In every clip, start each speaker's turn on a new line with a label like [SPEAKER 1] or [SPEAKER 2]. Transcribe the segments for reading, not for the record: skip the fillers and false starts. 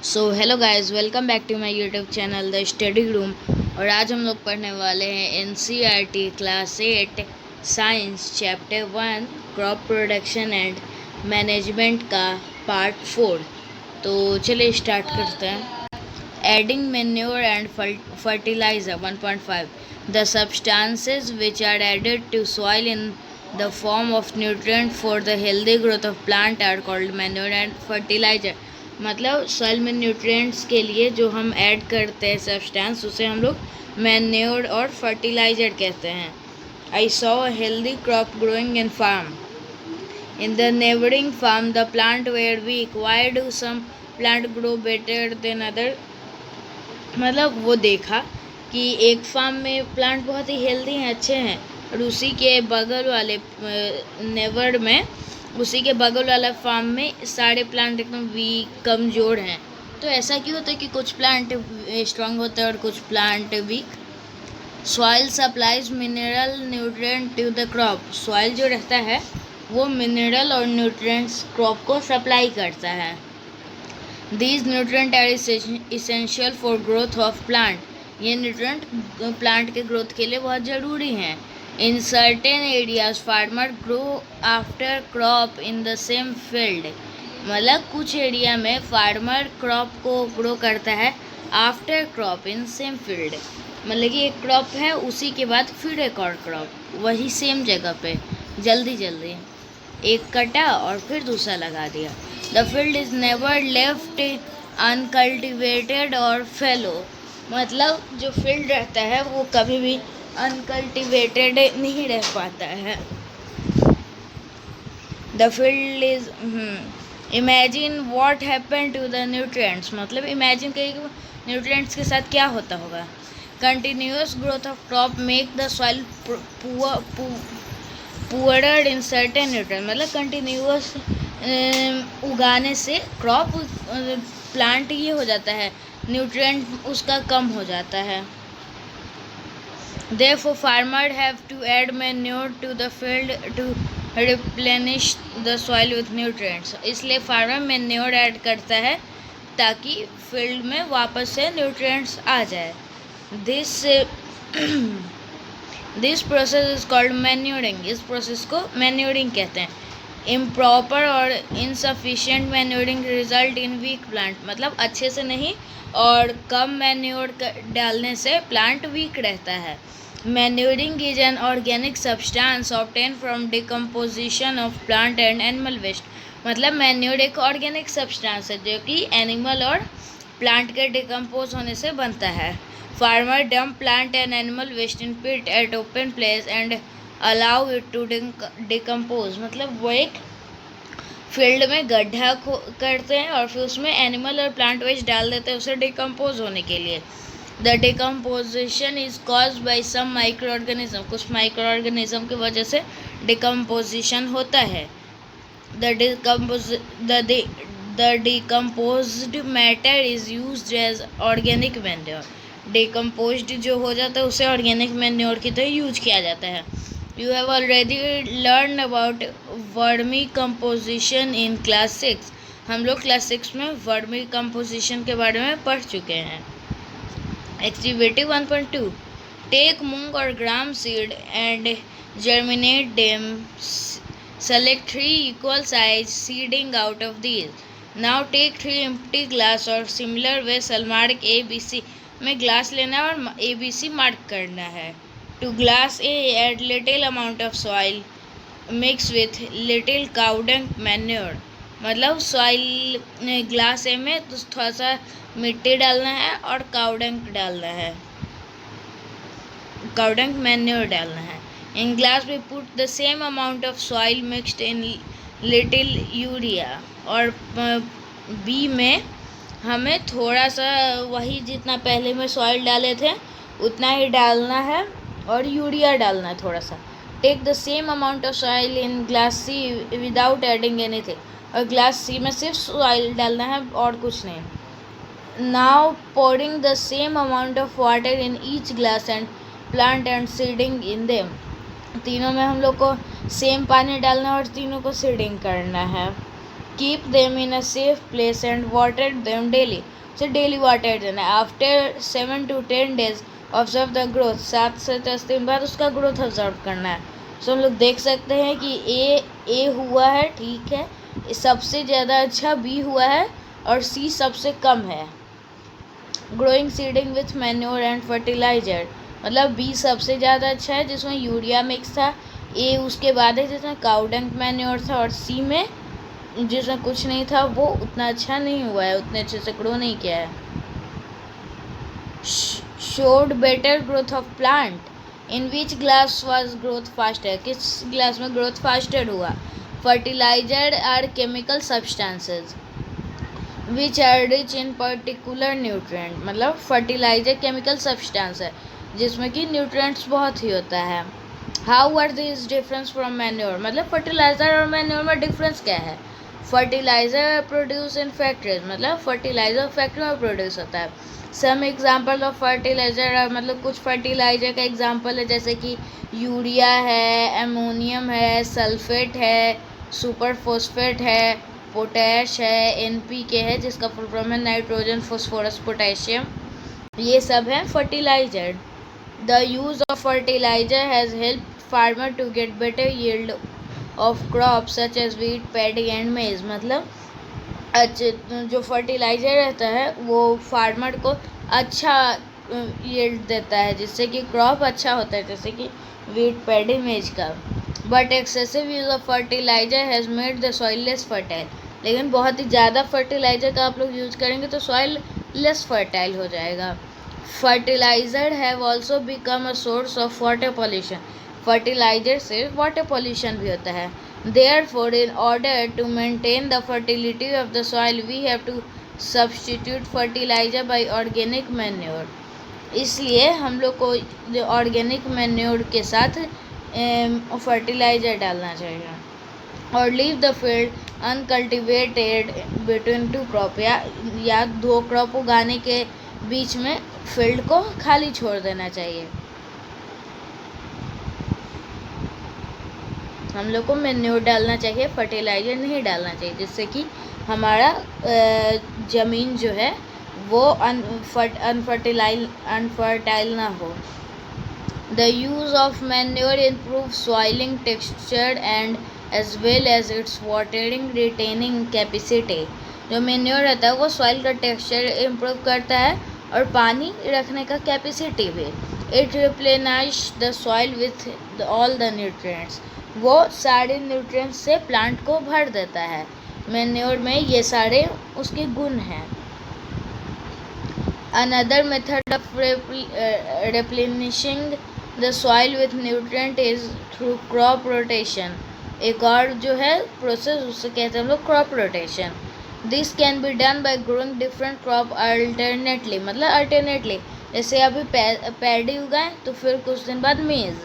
[SPEAKER 1] So hello guys, welcome back to my YouTube channel the study room. और आज हम लोग पढ़ने वाले हैं NCERT class 8 science chapter 1 crop production and management का पार्ट 4। तो चलिए स्टार्ट करते हैं। Adding manure and fertiliser 1.5 the substances which are added to soil in the form of nutrient for the healthy growth of plant are called manure and fertiliser. मतलब soil में nutrients के लिए जो हम ऐड करते हैं सब्सटेंस, उसे हम लोग मैन्योर और फर्टिलाइजर कहते हैं। I saw a healthy crop growing in farm. In the neighbouring farm the plant were weak, why do some plant grow better than other. मतलब वो देखा कि एक फार्म में प्लांट बहुत ही हेल्दी हैं, अच्छे हैं, और उसी के बगल वाले नेबर में, उसी के बगल वाला फार्म में सारे प्लांट एकदम वीक, कमज़ोर हैं। तो ऐसा क्यों होता है कि कुछ प्लांट स्ट्रांग होते हैं और कुछ plant weak? Soil supplies mineral nutrient to the crop. Soil जो रहता है वो मिनरल और न्यूट्रिएंट्स क्रॉप को सप्लाई करता है। These nutrient are essential for growth of plant. ये न्यूट्रिएंट प्लांट के ग्रोथ के लिए बहुत ज़रूरी हैं। In certain areas, farmer grow after crop in the same field. मतलब कुछ एरिया में फार्मर क्रॉप को ग्रो करता है after crop in same field. मतलब कि एक क्रॉप है, उसी के बाद फिर एक और क्रॉप वही सेम जगह पे जल्दी एक कटा और फिर दूसरा लगा दिया। The field is never left uncultivated और फेलो। मतलब जो फील्ड रहता है वो कभी भी अनकल्टिवेटेड नहीं रह पाता है। The field is imagine what happen to the nutrients. मतलब इमेजिन करिए कि न्यूट्रिएंट्स के साथ क्या होता होगा। Continuous growth of crop make the soil poorer in certain nutrient. मतलब कंटिन्यूअस उगाने से क्रॉप प्लांट ये हो जाता है, न्यूट्रिएंट उसका कम हो जाता है। Therefore, farmers have to add manure to the field to replenish the soil with nutrients. इसलिए फार्मर मैन्योर ऐड करता है ताकि फील्ड में वापस से न्यूट्रिएंट्स आ जाए। This process is called manuring. इस प्रोसेस को मैन्योरिंग कहते हैं। इम्प्रॉपर और insufficient manuring result in weak plant. मतलब अच्छे से नहीं और कम मैन्योर डालने से प्लांट वीक रहता है। Manuring is an organic substance obtain from decomposition of plant and animal waste. मतलब मैन्योर एक ऑर्गेनिक सब्सटेंस है जो कि एनिमल और प्लांट के डिकम्पोज होने से बनता है। Farmer dump plant and animal waste in pit at open place and allow it to decompose. मतलब वो एक फील्ड में गड्ढा करते हैं और फिर उसमें एनिमल और प्लांट वेस्ट डाल देते हैं उसे डिकम्पोज होने के लिए। The decomposition is caused by some micro organism. कुछ माइक्रो ऑर्गेनिज्म की वजह से डिकम्पोजिशन होता है। The decomposed matter is used as organic manure. Decomposed जो हो जाता है उसे ऑर्गेनिक मैन्योर की तरह यूज किया जाता है। You have already learned about vermi composition in class 6। हम लोग क्लास 6 में वर्मी कंपोजिशन के बारे में पढ़ चुके हैं। एक्टिविटी 1.2 टेक मूंग और ग्राम seed and germinate them. Select 3 equal size seeding out of these. Now take 3 empty glass और सिमिलर वेसल मार्क ABC। में ग्लास लेना और ABC मार्क करना है। To glass A, add little amount of soil mix with little cow dung manure। मतलब soil glass ए में तो थोड़ा सा मिट्टी डालना है और काउडंग डालना है, काउडंग मैन्योर डालना है। In glass we put the same amount of soil mixed in little urea. और बी में हमें थोड़ा सा वही जितना पहले में सॉइल डाले थे उतना ही डालना है और यूरिया डालना है थोड़ा सा। Take the same amount of soil in glass C without adding anything. और ग्लास सी में सिर्फ सॉइल डालना है और कुछ नहीं। Now pouring the same amount of water in each glass and plant and seeding in them. तीनों में हम लोग को सेम पानी डालना है और तीनों को सीडिंग करना है। keep them in a safe place and water them daily. So daily water देना है. After 7 to 10 days observe the growth. 7 से 10 दिन बाद उसका growth observe करना है. So हम लोग देख सकते हैं कि ए हुआ है, ठीक है, सबसे ज़्यादा अच्छा बी हुआ है और सी सबसे कम है. Growing seeding with manure and fertiliser, मतलब बी सबसे ज़्यादा अच्छा है जिसमें यूरिया मिक्स था, ए उसके बाद है जिसमें काउडंग मैन्योर था, और सी में जिसमें कुछ नहीं था वो उतना अच्छा नहीं हुआ है, उतने अच्छे से ग्रो नहीं किया है. Showed better growth of plant. In which glass was growth faster, किस ग्लास में ग्रोथ फास्टर हुआ. Fertiliser are chemical substances which are rich in particular nutrient, मतलब फर्टिलाइजर केमिकल सब्सटेंस है जिसमें कि न्यूट्रिएंट्स बहुत ही होता है. How are this difference from manure, मतलब फर्टिलाइजर और मैन्योर में डिफरेंस क्या है. फर्टिलाइजर प्रोड्यूस इन फैक्ट्रीज, मतलब फर्टिलाइजर फैक्ट्री में प्रोड्यूस होता है. सम एग्जाम्पल ऑफ फर्टिलाइजर, मतलब कुछ फर्टिलाइजर का एग्जाम्पल है जैसे कि यूरिया है, एमोनियम है, सल्फेट है, सुपर फॉस्फेट है, पोटैश है, एनपीके है जिसका फुल फॉर्म है नाइट्रोजन फॉस्फोरस पोटेशियम, ये सब है fertiliser. The use of fertiliser has help farmer to get better yield of crop such as wheat, paddy and maize, मतलब जो फर्टिलाइज़र रहता है वो फार्मर को अच्छा यील्ड देता है जिससे कि क्रॉप अच्छा होता है, जैसे कि वीट, पैडी, मेज का. But excessive use of fertiliser has made the soil less fertile, लेकिन बहुत ही ज़्यादा फर्टिलाइज़र का आप लोग यूज़ करेंगे तो सॉइल लेस फर्टाइल हो जाएगा. Fertiliser have also become a source of water pollution, fertiliser से वाटर पॉल्यूशन भी होता है. Therefore, in order to maintain the fertility of the soil, we have to substitute fertilizer by organic manure. इसलिए हम लोग को जो ऑर्गेनिक मैन्योर के साथ फर्टिलाइज़र डालना चाहिए. और leave the field uncultivated between two crop, या दो क्रॉप उगाने के बीच में फील्ड को खाली छोड़ देना चाहिए. हम लोग को मैन्योर डालना चाहिए, फर्टिलाइज़र नहीं डालना चाहिए, जिससे कि हमारा ज़मीन जो है वो अनफर्टाइल ना हो. The use of manure improve soiling texture and as well as its watering retaining capacity. जो मैन्योर रहता है वो सॉइल का टेक्सचर इम्प्रूव करता है और पानी रखने का कैपेसिटी भी. It replenish the soil with all the nutrients, वो सारे न्यूट्रिएंट्स से प्लांट को भर देता है. मैन्योर में ये सारे उसके गुण हैं. Another method of replenishing the soil with nutrient is through crop rotation. एक और जो है प्रोसेस उससे कहते हैं हम लोग crop rotation. This can be done by growing different crop alternately, मतलब अल्टरनेटली, जैसे अभी पैडी उगाएं तो फिर कुछ दिन बाद मेज.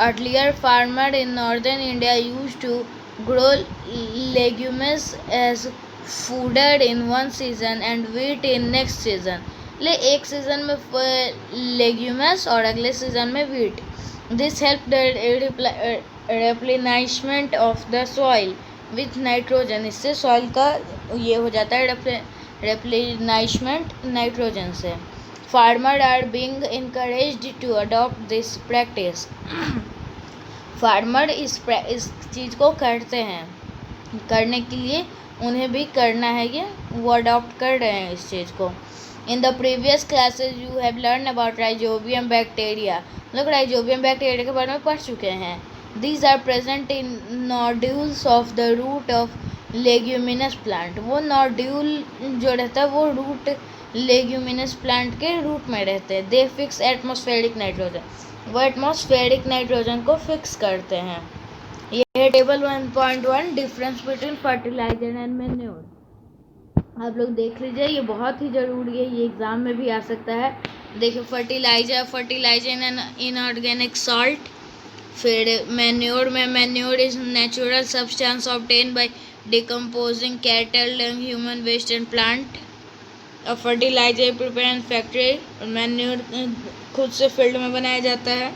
[SPEAKER 1] Earlier, farmers in northern India used to grow legumes as fodder in one season and wheat in next season. एक सीज़न में लेग्यूमस और अगले सीज़न में wheat. This help the replenishment of the soil with nitrogen. इससे soil का ये हो जाता है replenishment नाइट्रोजन से. Farmer are being encouraged to adopt this practice. Farmer इस चीज़ को करते हैं, करने के लिए उन्हें भी करना है, ये वो अडॉप्ट कर रहे हैं इस चीज़ को. In the previous classes you have learn about rhizobium bacteria, लोग राइजोबियम बैक्टीरिया के बारे में पढ़ चुके हैं. These are present in nodules of the root of leguminous plant. वो नोड्यूल जो रहता है वो रूट लेग्यूमिनस प्लांट के रूट में रहते हैं. दे फिक्स एटमॉस्फेरिक नाइट्रोजन, वो एटमॉस्फेरिक नाइट्रोजन को फिक्स करते हैं. ये table 1.1 difference between fertiliser and manure आप लोग देख लीजिए, ये बहुत ही ज़रूरी है, ये एग्ज़ाम में भी आ सकता है. देखिए फर्टिलाइजर एंड इनऑर्गेनिक सॉल्ट. फिर मैन्योर में manure is natural substance obtain by decomposing cattle dung human waste and plant. और fertilizer prepare in factory, manure खुद से फील्ड में बनाया जाता है.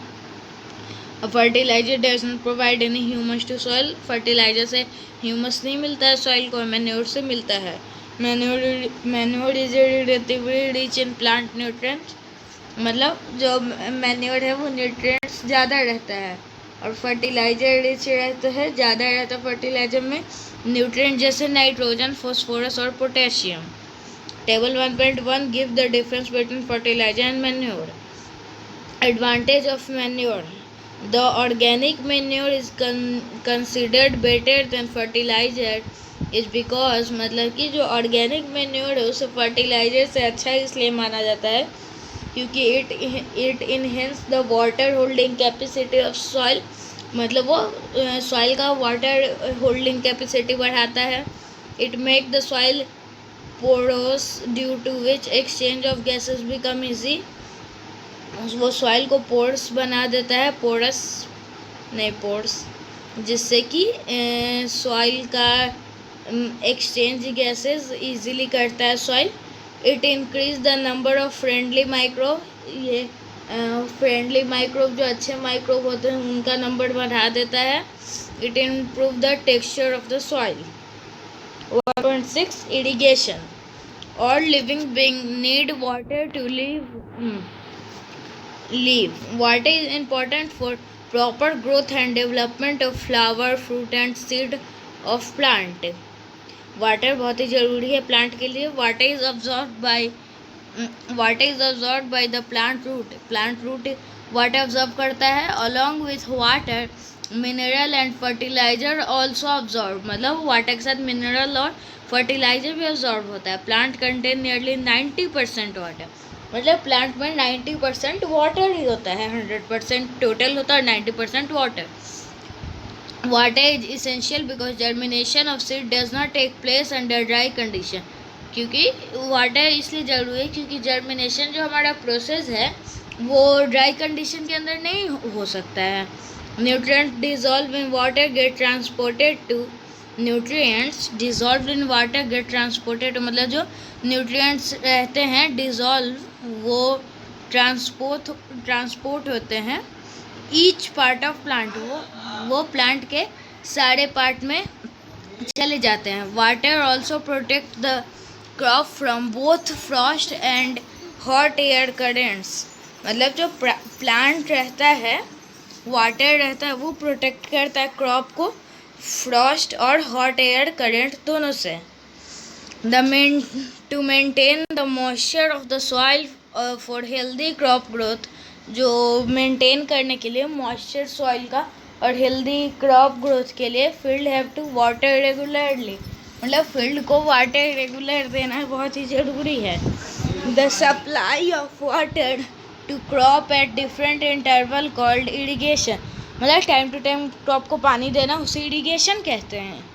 [SPEAKER 1] Fertilizer does not provide any humus to soil, fertilizer से ह्यूमस नहीं मिलता है सॉइल को, मैन्योर से मिलता है। Manure is relatively rich in plant nutrients, मतलब जो मैन्योर है वो न्यूट्रिएंट्स ज़्यादा रहता है, और फर्टिलाइजर रिच रहता है, ज़्यादा रहता है फर्टिलाइजर में न्यूट्रिएंट जैसे नाइट्रोजन, फॉस्फोरस और potassium. Table 1.1 give the difference between fertiliser and manure. Advantage of manure: the organic manure is considered better than fertilizer is because, मतलब कि जो ऑर्गेनिक मैन्योर है उसे फर्टिलाइजर से अच्छा इसलिए माना जाता है क्योंकि it enhance the water holding capacity of soil, मतलब वो सॉइल का वाटर होल्डिंग कैपेसिटी बढ़ाता है। It make the soil porous due to which exchange of gases become easy, वो सॉइल को पोर्स बना देता है, पोर्स, जिससे कि सॉइल का एक्सचेंज गैसेस इजीली करता है soil. It increase the number of friendly microbe, ये फ्रेंडली माइक्रोब जो अच्छे माइक्रोब होते हैं उनका नंबर बढ़ा देता है। It improve the texture of the soil. 1.6 irrigation: all living being need water to live. Water is important for proper growth and development of flower, fruit and seed of plant. Water बहुत ही ज़रूरी है plant के लिए। Water is absorb by the plant root, plant root water absorb करता है। Along with water mineral and fertiliser also absorb, मतलब water के साथ मिनरल और फर्टिलाइजर भी अब्जॉर्ब होता है। प्लांट कंटेन नियरली 90% वाटर, मतलब प्लांट में 90% वाटर ही होता है, 100% टोटल होता है, 90% water. Water is essential because germination of seed does not take place under dry condition, क्योंकि वाटर इसलिए ज़रूरी है क्योंकि जर्मिनेशन जो हमारा प्रोसेस है वो ड्राई कंडीशन के अंदर नहीं हो सकता है। Nutrient dissolve in water get transported to, nutrients dissolve in water get transported, मतलब जो न्यूट्रिएंट्स रहते हैं डिजॉल्व वो ट्रांसपोर्ट होते हैं ईच पार्ट ऑफ प्लांट, वो प्लांट के सारे पार्ट में चले जाते हैं। Water also protect the crop from both Frost and hot air currents, मतलब जो प्लांट रहता है वाटर रहता है वो प्रोटेक्ट करता है क्रॉप को फ्रॉस्ट और हॉट एयर करेंट दोनों से। To maintain the moisture of the soil for healthy crop growth, जो मेंटेन करने के लिए मॉइस्चर सॉइल का और हेल्दी क्रॉप ग्रोथ के लिए field have to water regularly, मतलब फील्ड को वाटर रेगुलर देना बहुत ही ज़रूरी है। The supply of water to crop at different interval called irrigation, मतलब टाइम टू टाइम क्रॉप को पानी देना उसे इरिगेशन कहते हैं।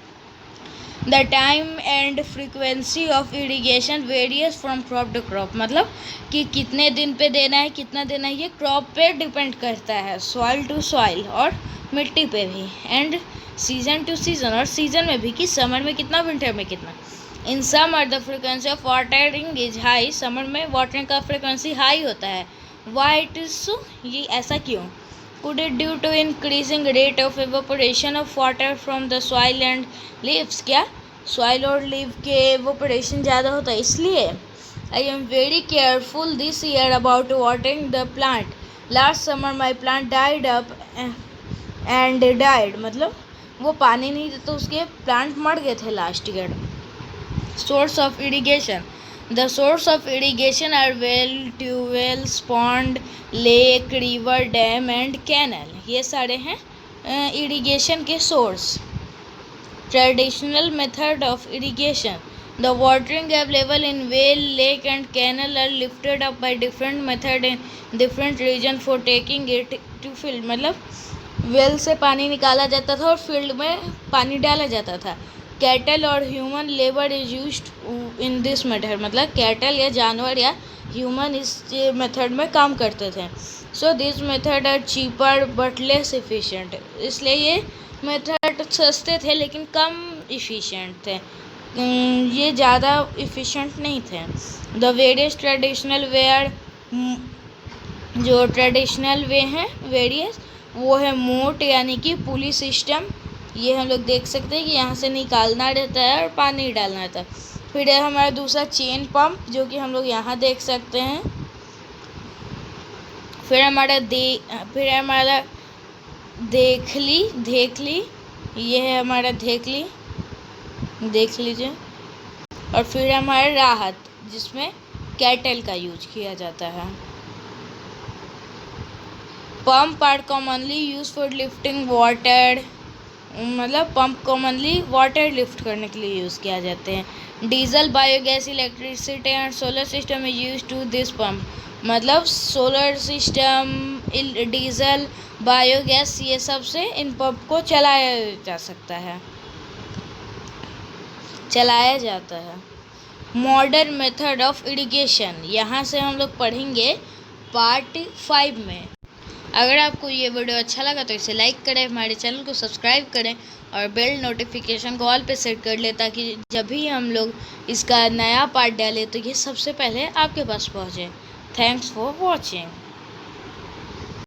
[SPEAKER 1] The time and frequency of irrigation varies from crop to crop, मतलब कि कितने दिन पे देना है कितना देना है ये क्रॉप पे डिपेंड करता है, सॉइल टू सॉइल और मिट्टी पे भी, एंड सीजन टू सीजन, और सीजन में भी कि समर में कितना विंटर में कितना। In summer the frequency of watering is high, summer में वाटरिंग का फ्रीक्वेंसी हाई होता है। वाई इट इज सो, ये ऐसा क्यों? Could it due to increasing rate of evaporation of water from the soil and leaves, क्या soil और leaf के evaporation ज़्यादा होता है इसलिए? I am very careful this year about watering the plant. Last summer my plant died up and died, मतलब वो पानी नहीं देता उसके प्लांट मर गए थे last year. Source of irrigation: The source of irrigation are well, tubewells, pond, lake, river, dam and canal. ये सारे हैं irrigation के source. Traditional method of irrigation: The watering available in well, lake and canal are lifted up by different method in different region for taking it to field. मतलब well से पानी निकाला जाता था और फील्ड में पानी डाला जाता था। कैटल और human labour is used in this method, मतलब कैटल या जानवर या ह्यूमन इस मेथड में काम करते थे। So this method are cheaper but less efficient, इसलिए ये मेथड सस्ते थे लेकिन कम इफ़िशिएंट थे, ये ज़्यादा इफ़िशिएंट नहीं थे। The various traditional way are, जो ट्रेडिशनल वे हैं वेरियस वो है मोट यानी कि पुली सिस्टम। ये हम लोग देख सकते हैं कि यहाँ से निकालना रहता है और पानी डालना रहता है। फिर है हमारा दूसरा चेन पंप, जो कि हम लोग यहाँ देख सकते हैं। फिर हमारा धेकली, ये है हमारा धेकली, देख लीजिए। और फिर हमारा राहत, जिसमें कैटल का यूज किया जाता है। Pump are commonly use for lifting water, मतलब पंप कॉमनली वाटर लिफ्ट करने के लिए यूज़ किया जाते हैं। Diesel, biogas, electricity and solar system is use to this pump, मतलब सोलर सिस्टम, डीजल, बायोगैस, ये सब से इन पंप को चलाया जाता है। मॉडर्न मेथड ऑफ इरिगेशन, यहाँ से हम लोग पढ़ेंगे पार्ट 5 में। अगर आपको ये वीडियो अच्छा लगा तो इसे लाइक करें, हमारे चैनल को सब्सक्राइब करें और बेल नोटिफिकेशन को ऑल पे सेट कर लें, ताकि जब भी हम लोग इसका नया पार्ट डालें तो ये सबसे पहले आपके पास पहुँचे। Thanks for watching.